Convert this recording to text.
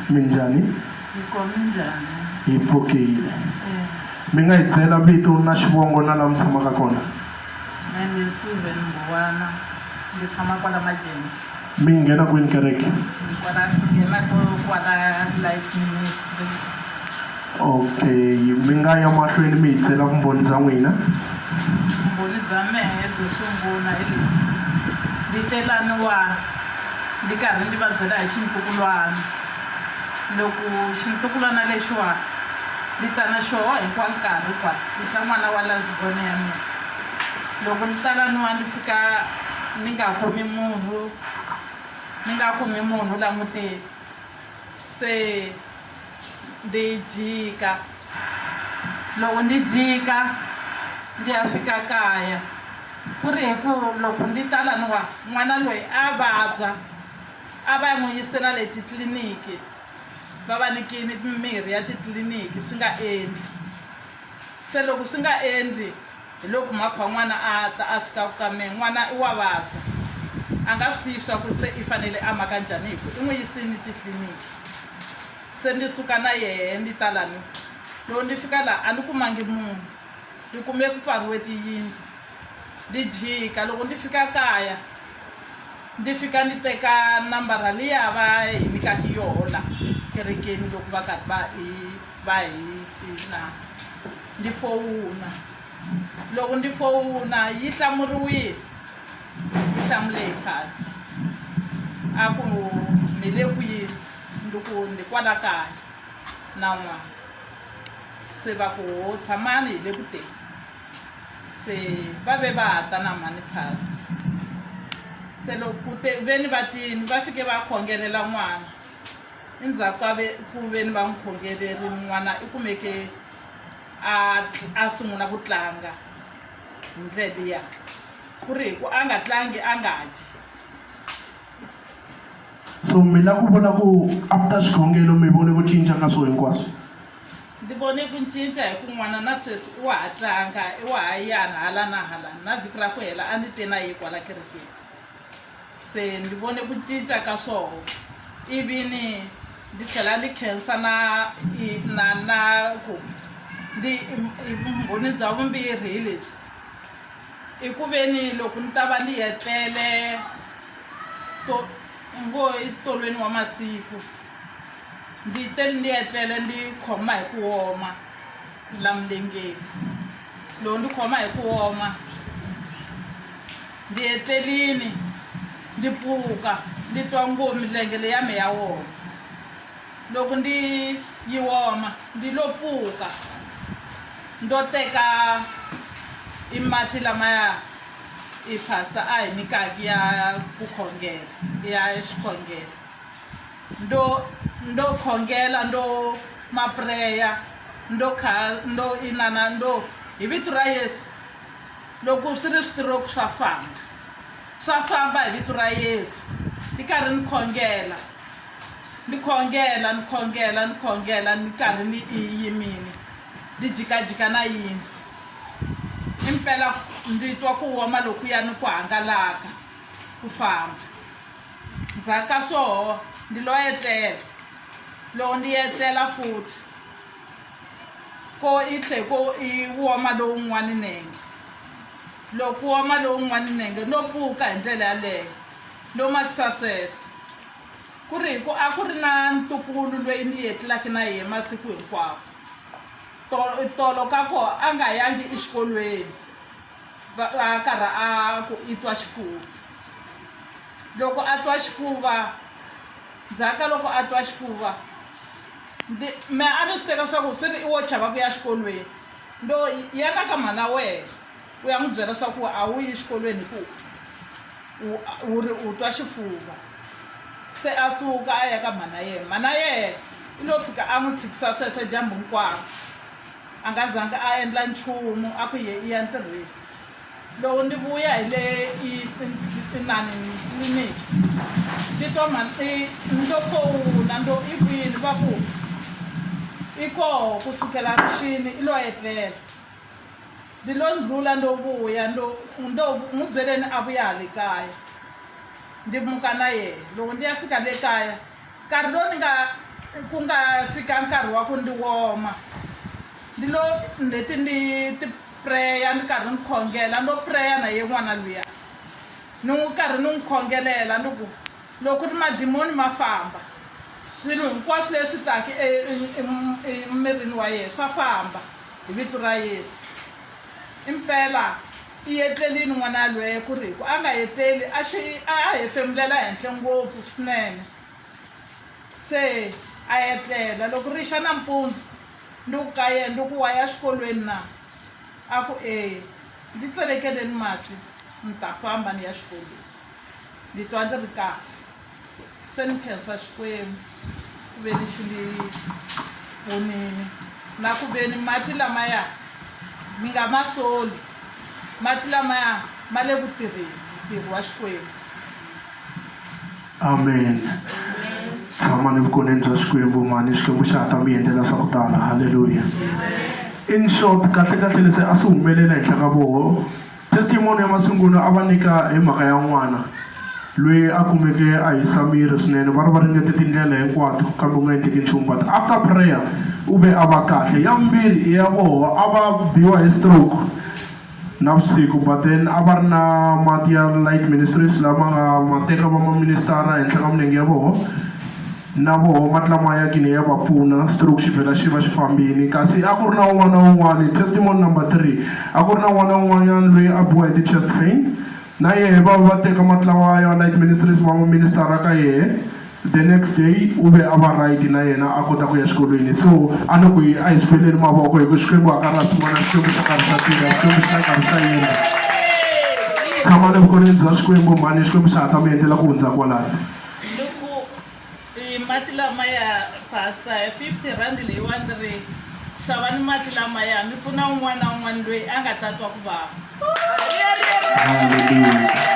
Minjani? Minjani. Ipokile. Minga itzela vito na xivongo na la mtshama ka kona. Mimi Susan Mbuwana. Ngitshama kwala Majenzi. Mi nghena kwini kereke? Kwala Life Ministry. Okay, mi nga ya mahlweni mi hi byela vumbhoni bya n'wina? Vumbhoni bya mehe byo sungula hi lebyi. Ndi telaniwa ndi karhi ndi va byela hi xintukulwana. Loko xintukulwana lexiwa ndi ta na xoho hinkwawo nkarhi kwala i xa n'wana wa lasibone ya mina. Loko ni talaniwa ndi fika ni nga khomi munhu languteni. Se ndi jika. Loko ndi jika ndi ya fika kaya ku ri hi ku loko ndi talaniwa n'wana loyi a vabya a va ya n'wi yisela le titliliniki va va nikini mimirhi ya titliliniki swi nga endli. Se loko swi nga endli hi loko makhwa n'wana a ta a fika ka mehe n'wana i wa vabya a nga swi tivi swa ku se i fanele a maka njhani hi ku i n'wi yisini titliliniki. Se ndi suka na yehe ndi talani loko ndi fika laha a ni kumangi munhu ndi kume ku pfariwe tiyindlu ndi jika. Loko ndi fika kaya ndi fika ndi teka nambara liya va hi nyikaka yoho la kerekeni loko va karhi va hi na ndi fowuna. Loko ndi fowuna yi hlamuriwile yi hlamule hi pastor a ku mi le kwini ndi ku ndi kwala kaya na n'wana. Se va ku ho tshamani hi le ku teni. Se va ve va ta na mani pastor. Se loko veni va tini va fike va khongelela n'wana endzhaku ka ku veni va n'wi khongelerile n'wana i kumeke a sungula ku tlanga hi ndlela liya ku ri hi ku a nga tlangi a nga dyi. So mi la ku vona ku after xikhongelo mi vone ku cinca ka swo hinkwaswo? Ndi vone ku cinca hi ku n'wana na sweswi i wa ha tlanga i wa ha yana hala na hala na vhiki ra ku hela a ndzi te na ye kwala kerekeni. Se ndi vone ku cinca ka swoho ivi ndi tlhela ndi khensa na ku ndi vumbhoni bya vumbirhi hi leswi i ku veni loko ni ta va ni hetlele ngo i tolweni wa masiku ndi te ndi hetlele ndi khoma hi ku woma la milengeni. Loko ndi khoma hi ku woma ndi hetlelini ndi pfuka ndi twa ngo milenge leya me ya woma. Loko ndi yi woma ndi lo pfuka ndo teka i mati lamaya i pastor a hi nyikaki ya ku khongela ya xikhongelo. Ndo khongela ndo mapreya ndo inana ndo hi vito ra Yesu. Loko swi ri switiroko swa famba hi vito ra Yesu. Ndi karhi ni khongela ni karhi ni yimini ndi jikajika na yindlu. Impela ndi twa ku woma loko ya ni ku hangalaka ku famba. Ndzhaku ka swoho ndi lo etlela. Loko ndi etlela futhi ko i tlhe ko i woma lowun'wana nenge. Loko woma lowun'wana nenge no pfuka hi ndlela yaleyo ndo makisa sweswo ku ri ku a ku ri na ntukulu loyi ni yetlelaka na yehe masiku hinkwawo. Tolo ka koho a nga yangi exikolweni a karhi a ku i twa xifuva. Loko a twa xifuva ndzhaka loko a twa xifuva me a ni swi teka swa ku swi ri i wo chava ku ya xikolweni ndo yana ka mhana wena u ya n'wi byela swa ku a wu yi xikolweni ku u twa xifuva. Se a suka a ya ka mhana yehe i lo fika a n'wi tshikisa sweswo dyambu hinkwaro a nga zanga a endla nchumu a ku ye i ya ntirhweni. Loko ndi vuya hi le tliliniki ndi twa ndo fowuna ndo i kwini va ku i koho kusukela rixini i lo etlela. Ndi lo ndlula ndo vuya ndo n'wi byeleni a vuya hale kaya ndi muka na yehe. Loko ndi ya fika le kaya nkarhi lowu ni nga ku nga fika nkarhi wa ku ndi woma ndi lo leti ndi ti prayer ni karhi ni khongela ndo prayer na ye n'wana luya ni n'wi karhi ni n'wi khongelela ni ku loko ri madimoni ma famba swilo hinkwaswo leswi taka emirini wa yena swa famba hi vito ra Yesu impela i yetlelini n'wana loye ku ri ku a nga yeteli a hefemulela henhla ngopfu swinene se a yetlela loko ri xa nampundzu ndi ku ka yena ndi ku wa ya xikolweni na a ku ndzi tselekeleni mati ni ta famba ni ya xikolweni ndzi twa ndzi ri kahle se ni khensa Xikwembu ku ve ni xi ni pfunini na ku ve ni mati lamaya mi nga ma soli mati lamaya ma le ku tirheni ntirho wa Xikwembu. Amen. Tshama ni vukoneni bya Xikwembu mani Xikwembu xa ta mi endlela swa ku tala. Haleluya. In short kahle leswi a swi humelela henhla ka voho testimony ya masungulo a va nyika hi mhaka ya n'wana loyi a kumeke a hisa miri swinene va ri va ringete tindlela hinkwato kambe u nga endleki nchumu but after prayer u ve a va kahle ya mbirhi ya voho a va biwa hi stroke navusiku but then a va ri na mati ya Light Ministries lama nga mateka va maministara henhla ka milenge ya voho na voho mati lamaya kini ya va pfuna stroke xi vhela xi va xi fambini kasi a ku ri na un'wana na un'wana testimony number 3 a ku ri na un'wana na un'wanyana loyi a biwa hi ti-chest pain na yehe va teka mati lawa ya Light Ministries va maministara ka yehe the next day u ve a va right na yena a kota ku ya xikolweni so a ni ku a hi sipeleni mavoko hi ku Xikwembu a ka ra swin'wana Xikwembu xa karhi xa tirha Xikwembu xa karhi xa yena tshama ni vukoneni bya Xikwembu mhani Xikwembu xa ta mi endlela ku hundza kwalano. Mati lamaya pastor 50 rand leyiwani ri xavani mati lamaya mi pfuna un'wana na un'wana loyi a nga ta twa ku vava. Hallelujah.